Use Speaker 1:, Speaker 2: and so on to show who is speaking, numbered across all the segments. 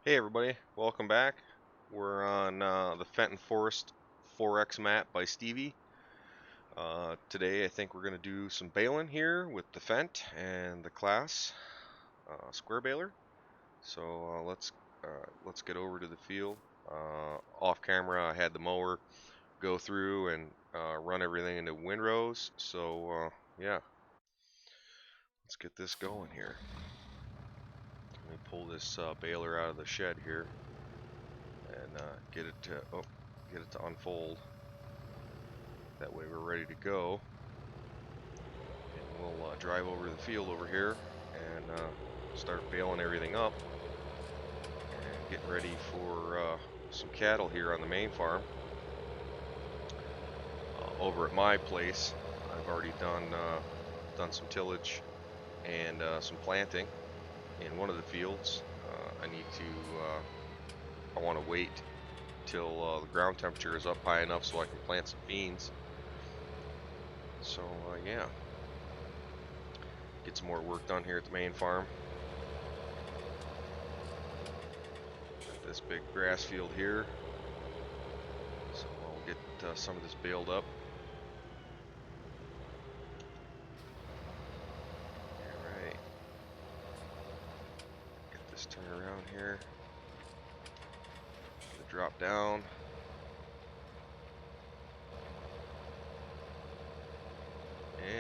Speaker 1: Hey everybody, welcome back. We're on the Fenton Forest 4X map by Stevie. Today I think we're going to do some baling here with the Fent and the class square baler. So let's get over to the field. Off camera I had the mower go through and run everything into windrows. So yeah, let's get this going here. Let me pull this baler out of the shed here and get it to unfold. That way we're ready to go. And we'll drive over to the field over here and start baling everything up and getting ready for some cattle here on the main farm. Over at my place, I've already done some tillage and some planting in one of the fields. I want to wait till the ground temperature is up high enough so I can plant some beans. So yeah, get some more work done here at the main farm. Got this big grass field here, so I'll get some of this baled up. Alright, get this turned around here, get it drop down.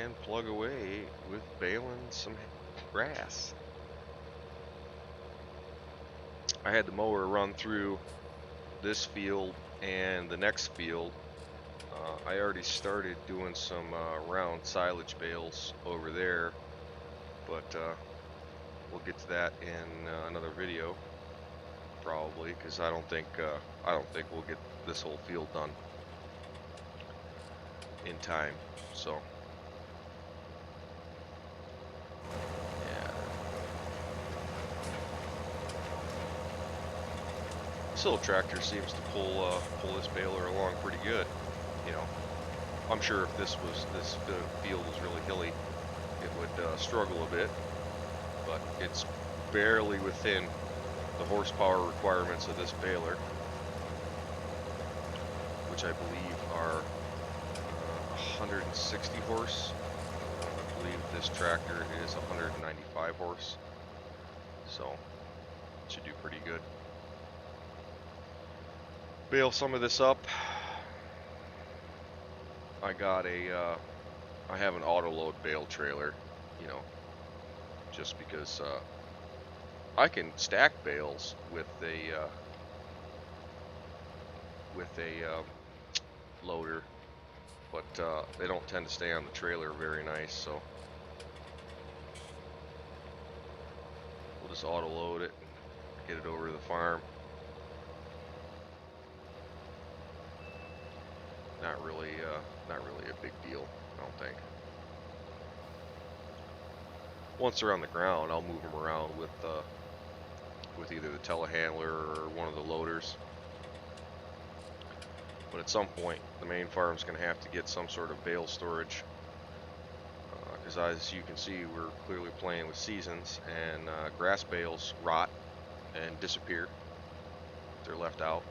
Speaker 1: And plug away with baling some grass. I had the mower run through this field and the next field. I already started doing some round silage bales over there, but we'll get to that in another video probably, because I don't think we'll get this whole field done in time. So this little tractor seems to pull this baler along pretty good. You know, I'm sure if this field was really hilly, it would struggle a bit, but it's barely within the horsepower requirements of this baler, which I believe are 160 horse. I believe this tractor is 195 horse, so it should do pretty good. Bale some of this up. I have an auto load bale trailer, you know, just because I can stack bales with a loader, but they don't tend to stay on the trailer very nice, so we'll just auto load it and get it over to the farm. Not really a big deal, I don't think. Once they're on the ground, I'll move them around with either the telehandler or one of the loaders. But at some point, the main farm's going to have to get some sort of bale storage, because as you can see, we're clearly playing with seasons, and grass bales rot and disappear if they're left out.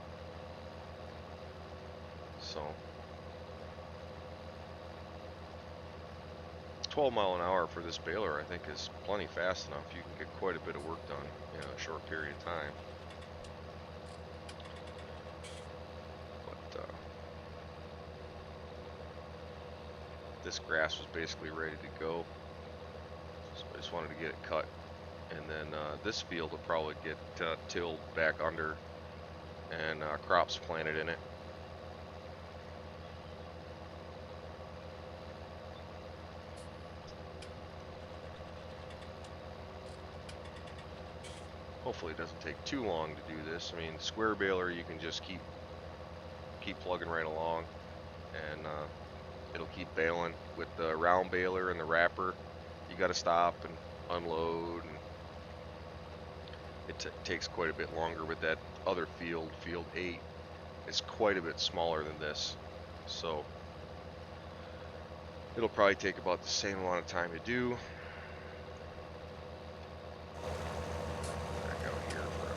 Speaker 1: So 12 mile an hour for this baler, I think, is plenty fast enough. You can get quite a bit of work done in a short period of time. But this grass was basically ready to go, so I just wanted to get it cut, and then this field will probably get tilled back under and crops planted in it. Hopefully it doesn't take too long to do this. I mean, square baler, you can just keep plugging right along, and it'll keep baling. With the round baler and the wrapper, you got to stop and unload, and it takes quite a bit longer. With that other field 8, is quite a bit smaller than this, so it'll probably take about the same amount of time to do. Back out here for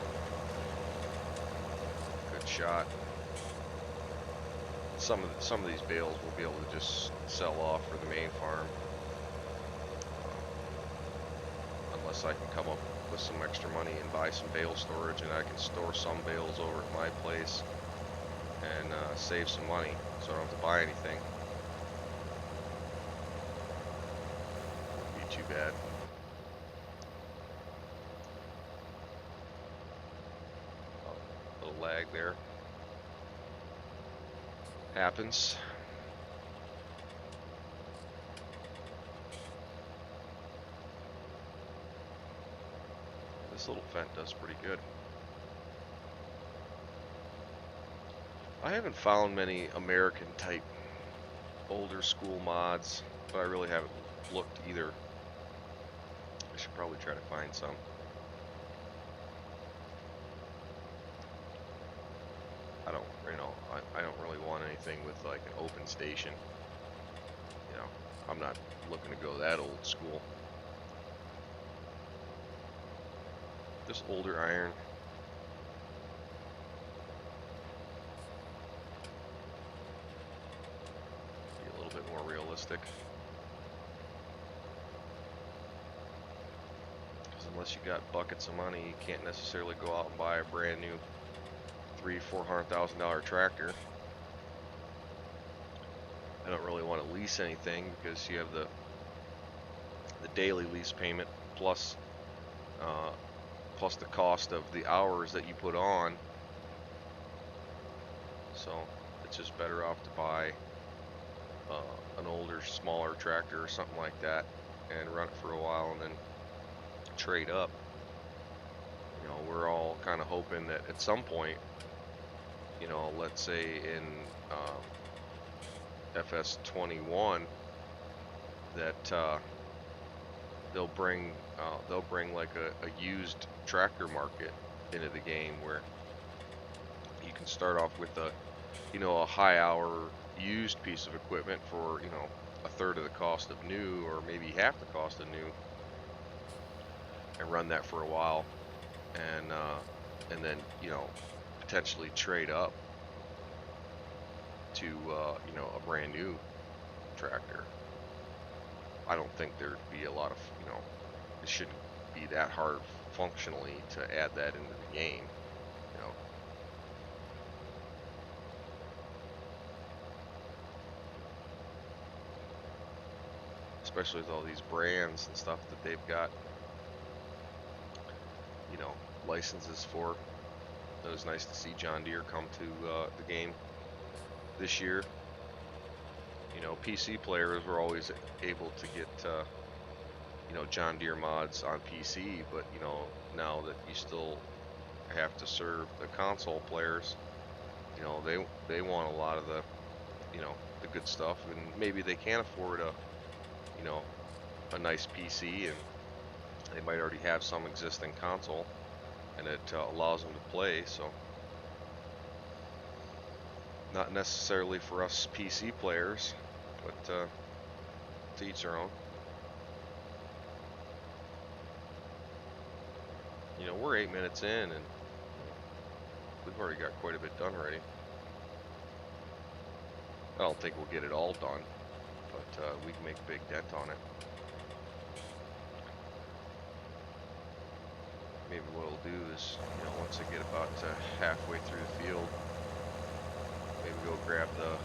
Speaker 1: shot. Some of these bales we'll be able to just sell off for the main farm, unless I can come up with some extra money and buy some bale storage, and I can store some bales over at my place and save some money, so I don't have to buy anything. Wouldn't be too bad. Oh, little lag there. Happens. This little Fenton does pretty good. I haven't found many American type older school mods, but I really haven't looked either. I should probably try to find some. I don't, you know, I don't really want anything with like an open station. You know, I'm not looking to go that old school. Just older iron. Be a little bit more realistic. Because unless you got buckets of money, you can't necessarily go out and buy a brand new $300,000-$400,000 tractor. I don't really want to lease anything because you have the daily lease payment plus the cost of the hours that you put on. So it's just better off to buy an older, smaller tractor or something like that and run it for a while and then trade up. You know, we're all kind of hoping that at some point, you know, let's say in FS21, that they'll bring like a used tractor market into the game where you can start off with a high hour used piece of equipment for, you know, a third of the cost of new, or maybe half the cost of new, and run that for a while, and then, you know, potentially trade up to you know, a brand new tractor. I don't think there'd be a lot of, you know, it shouldn't be that hard functionally to add that into the game, you know. Especially with all these brands and stuff that they've got, you know, licenses for. It was nice to see John Deere come to the game this year. You know, PC players were always able to get, you know, John Deere mods on PC, but, you know, now that you still have to serve the console players, you know, they want a lot of the, you know, the good stuff, and maybe they can't afford a, you know, a nice PC, and they might already have some existing console, and it allows them to play. So not necessarily for us PC players, but to each their own. You know, we're 8 minutes in, and, you know, we've already got quite a bit done already. I don't think we'll get it all done, but we can make a big dent on it. Maybe what we'll do is, you know, once I get about halfway through the field, maybe go grab the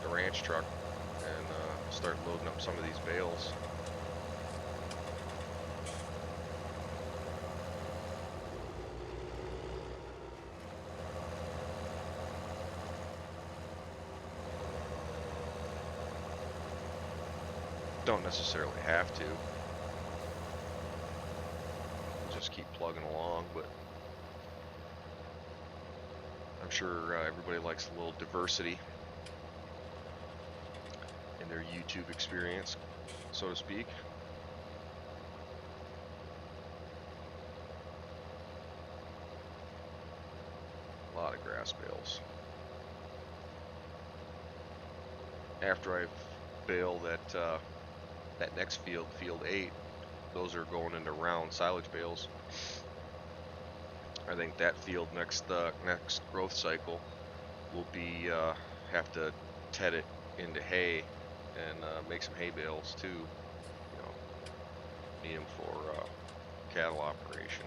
Speaker 1: ranch truck and start loading up some of these bales. Don't necessarily have to. Just keep plugging along, but I'm sure everybody likes a little diversity in their YouTube experience, so to speak. A lot of grass bales. After I bale that next field, field 8, those are going into round silage bales. I think that field next growth cycle will be have to ted it into hay and make some hay bales too. You know, need them for cattle operation.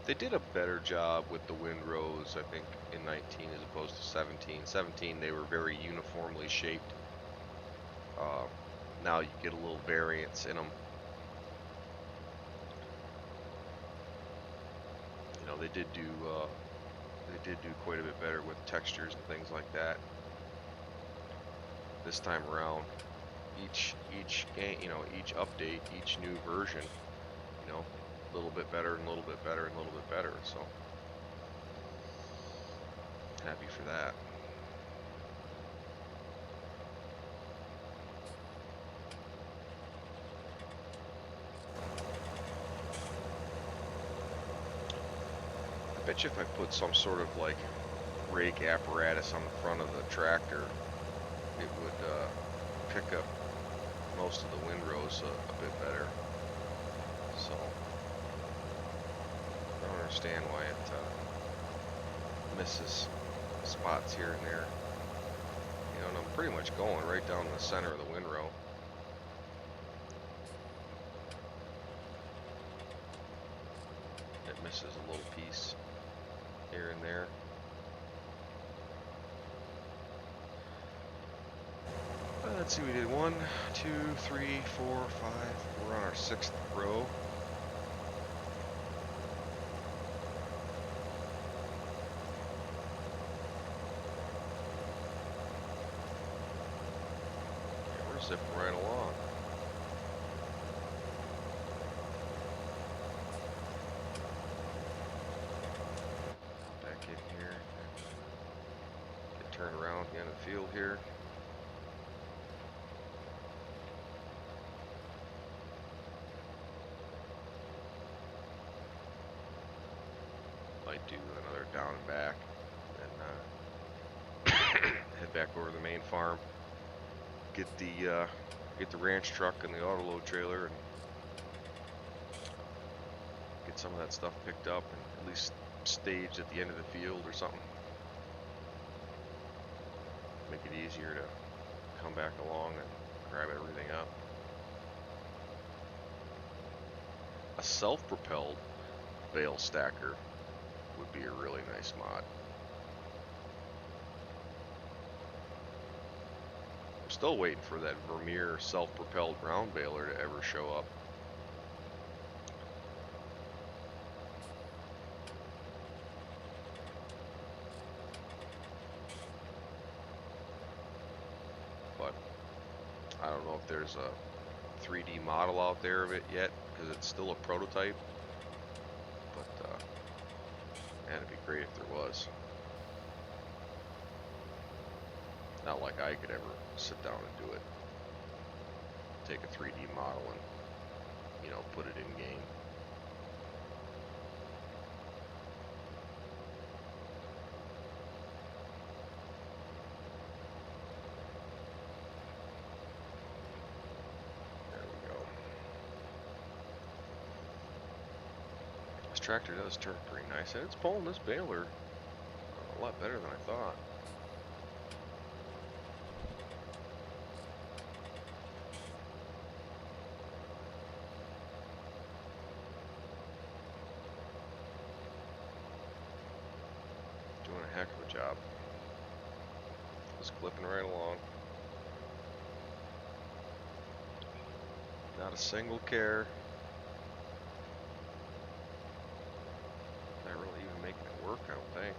Speaker 1: They did a better job with the windrows, I think, in 19 as opposed to 17. 17, they were very uniformly shaped. Now you get a little variance in them. You know, they did do quite a bit better with textures and things like that. This time around, each game, you know, each update, each new version, you know, a little bit better and a little bit better and a little bit better. So happy for that. I bet you if I put some sort of like rake apparatus on the front of the tractor, it would pick up most of the windrows a bit better. So I don't understand why it misses spots here and there. You know, and I'm pretty much going right down the center of the windrow. It misses a little piece here and there. Let's see, we did 1, 2, 3, 4, 5. We're on our 6th row. Yeah, we're zipping right along. Back in here. Get turned around at the end of the field here. Might do another down and back, and head back over to the main farm. Get the ranch truck and the auto load trailer, and get some of that stuff picked up, and at least staged at the end of the field or something. Make it easier to come back along and grab everything up. A self-propelled bale stacker would be a really nice mod. I'm still waiting for that Vermeer self-propelled ground baler to ever show up. But I don't know if there's a 3D model out there of it yet, because it's still a prototype. But man, it'd be great if there was. Not like I could ever sit down and do it. Take a 3D model and, you know, put it in game. There we go. This tractor does turn pretty nice, and it's pulling this baler a lot better than I thought. Doing a heck of a job. Just clipping right along. Not a single care. Not really even making it work, I don't think.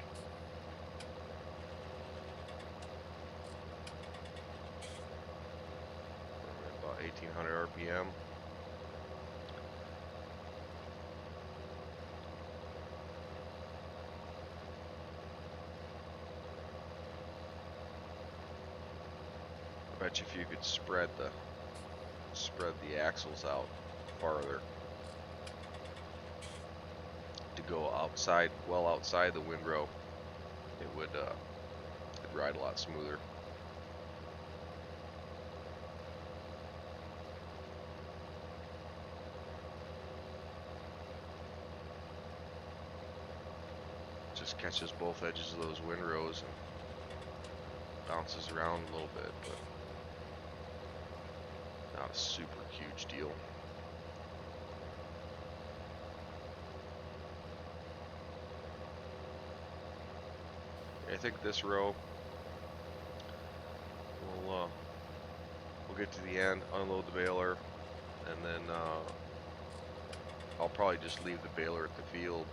Speaker 1: We're at about 1800 RPM. I bet you if you could spread the axles out farther to go outside, well outside the windrow, it would it'd ride a lot smoother. catches both edges of those windrows and bounces around a little bit, but not a super huge deal. I think this row we'll get to the end, unload the baler, and then I'll probably just leave the baler at the field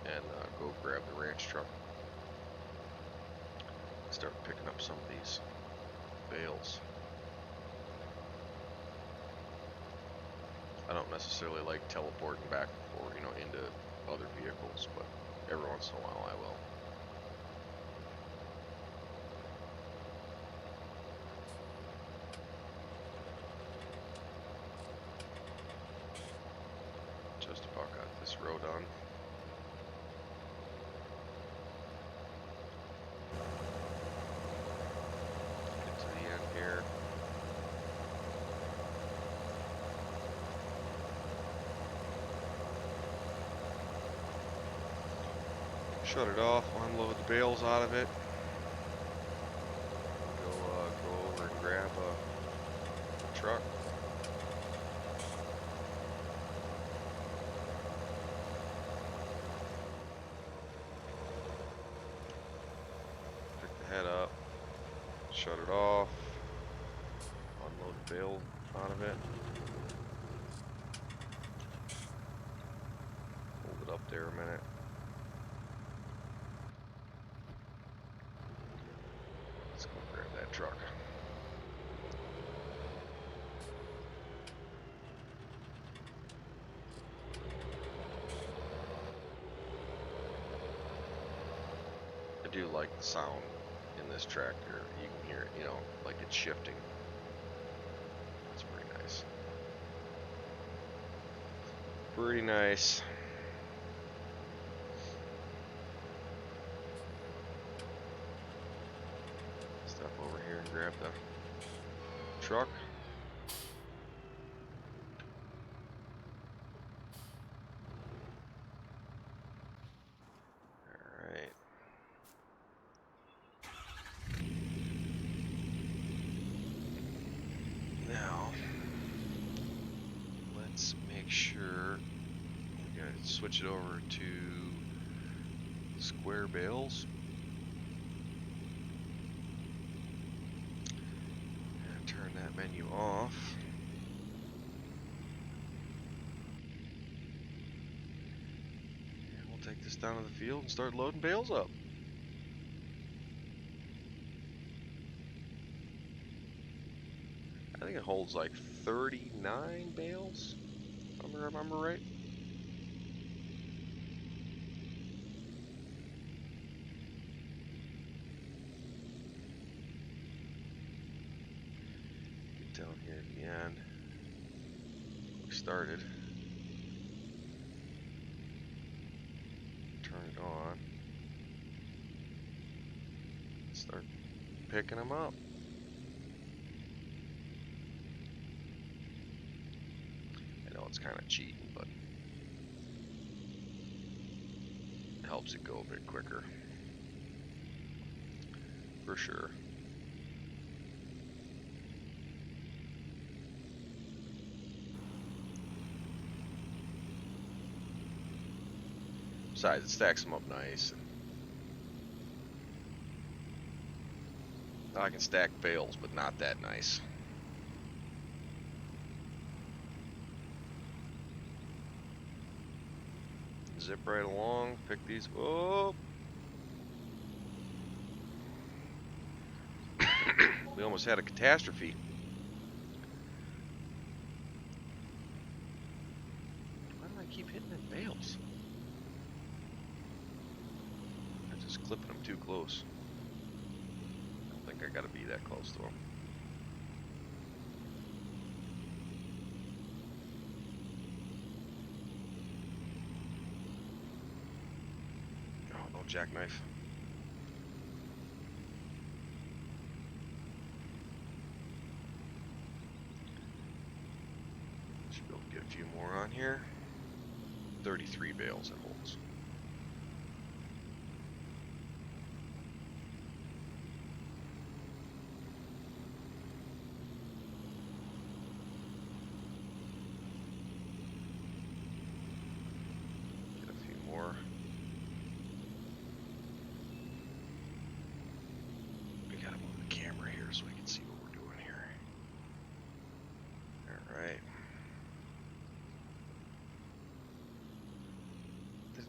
Speaker 1: and go grab the ranch truck. Start picking up some of these bales. I don't necessarily like teleporting back and forth, into other vehicles, but every once in a while I will. Just about got this row done. Get to the end here. Shut it off, unload the bales out of it. Go over and grab a truck. Pick the head up, shut it off, unload the bale out of it. Hold it up there a minute. Let's go grab that truck. I do like the sound in this tractor. You can hear it, like it's shifting. It's pretty nice. Pretty nice. Step over here and grab the truck. Alright. Now, let's make sure we gotta switch it over to square bales. And turn that menu off. And we'll take this down to the field and start loading bales up. I think it holds like 39 bales, if I remember right. Get down here at the end. We started. Turn it on. Start picking them up. It's kind of cheating, but it helps it go a bit quicker, for sure. Besides, it stacks them up nice, and I can stack bales, but not that nice. Zip right along, pick these. Oh! We almost had a catastrophe. Why do I keep hitting them bales? I'm just clipping them too close. I don't think I gotta be that close to them. Jackknife. Should be able to get a few more on here. 33 bales it holds.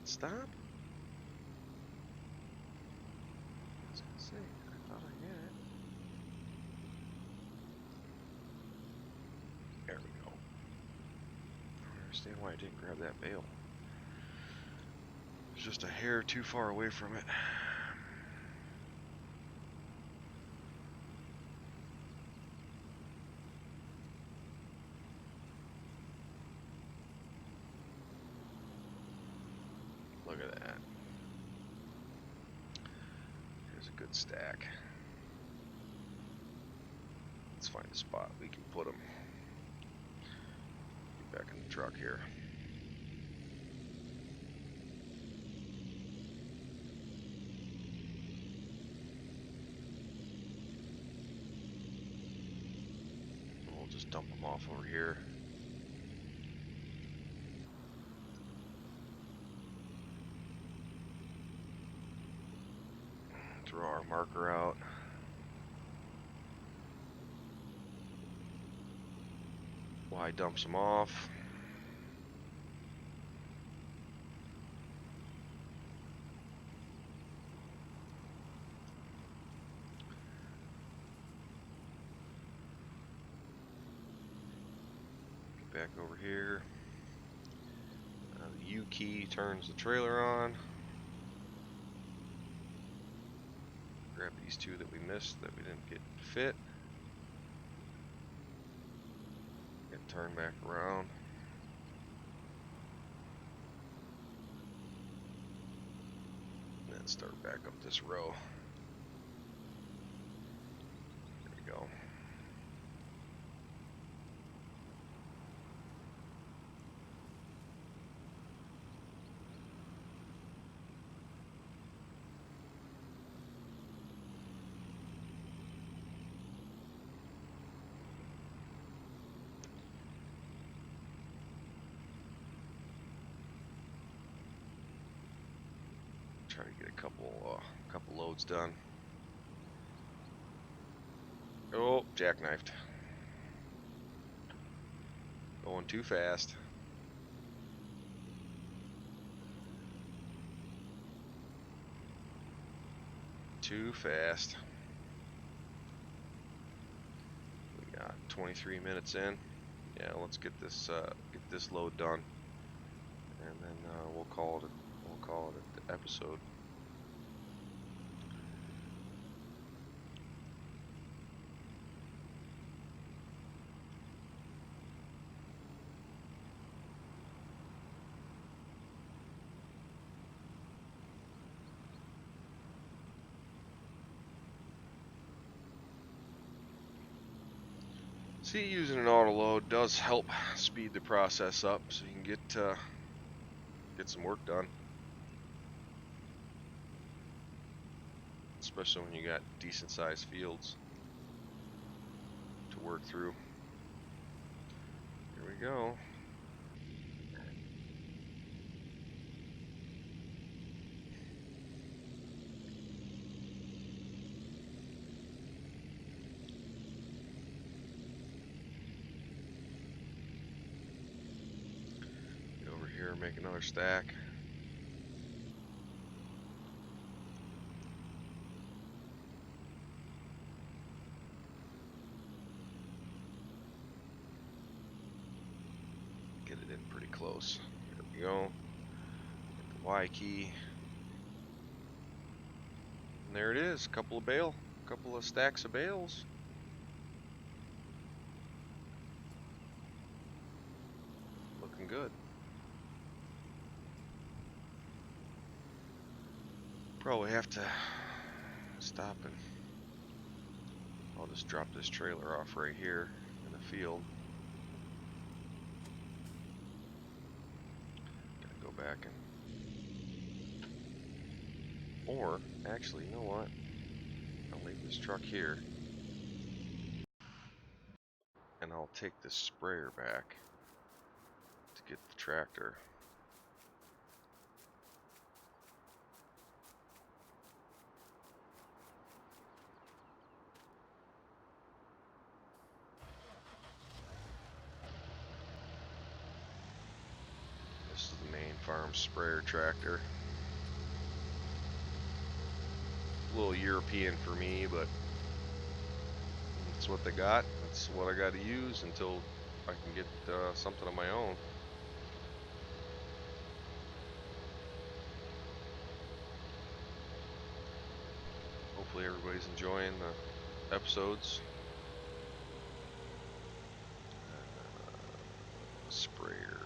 Speaker 1: Stop? I was gonna say, I thought I had it. There we go. I don't understand why I didn't grab that bale. It's just a hair too far away from it. Look at that. Here's a good stack. Let's find a spot we can put them. Get back in the truck here. We'll just dump them off over here. Throw our marker out. Y dumps them off. Get back over here. The U key turns the trailer on. Grab these two that we missed that we didn't get fit. Get turned back around. And then start back up this row. There we go. Try to get a couple loads done. Oh, jackknifed. Going too fast. Too fast. We got 23 minutes in. Yeah, let's get this load done, and then we'll call it the episode. See, using an auto load does help speed the process up, so you can get some work done. Especially when you got decent sized fields to work through. Here we go. Get over here, make another stack. Get it in pretty close. There we go. Hit the Y key. And there it is. Couple of stacks of bales. Looking good. Probably have to stop and I'll just drop this trailer off right here in the field. Gonna go back and, or actually, you know what? I'll leave this truck here and I'll take this sprayer back to get the tractor. This is the main farm sprayer tractor. A little European for me, but that's what they got. That's what I got to use until I can get something of my own. Hopefully everybody's enjoying the episodes. Sprayer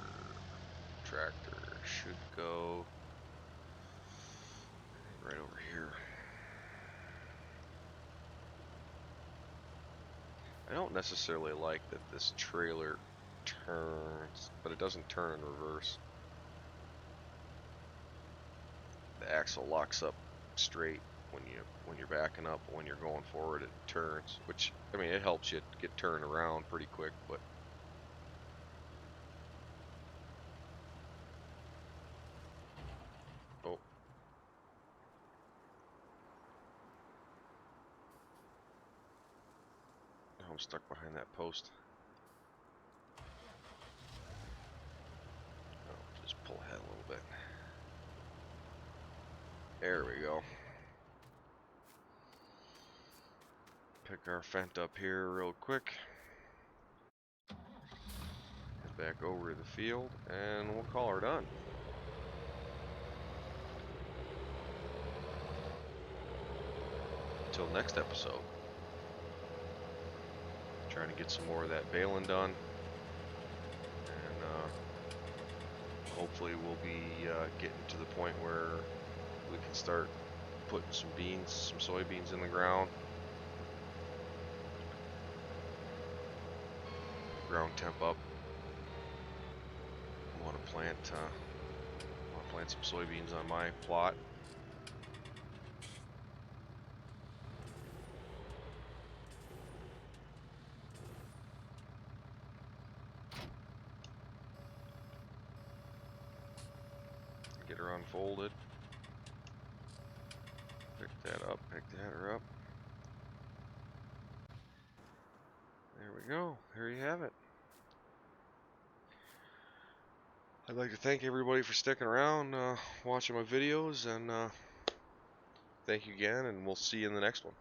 Speaker 1: tractor should go right over here. I don't necessarily like that this trailer turns, but it doesn't turn in reverse. The axle locks up straight when you're backing up, but when you're going forward it turns, which, I mean, it helps you get turned around pretty quick, but oh. Now I'm stuck behind that post. Oh, just pull ahead a little bit. There we go. Pick our Fent up here real quick. Head back over to the field, and we'll call her done. Until next episode. Trying to get some more of that baling done. And hopefully we'll be getting to the point where we can start putting some soybeans in the ground. Ground temp up. I want to plant some soybeans on my plot. Get her unfolded. Pick that up. Pick that up. There we go. There you have it. I'd like to thank everybody for sticking around, watching my videos, and thank you again, and we'll see you in the next one.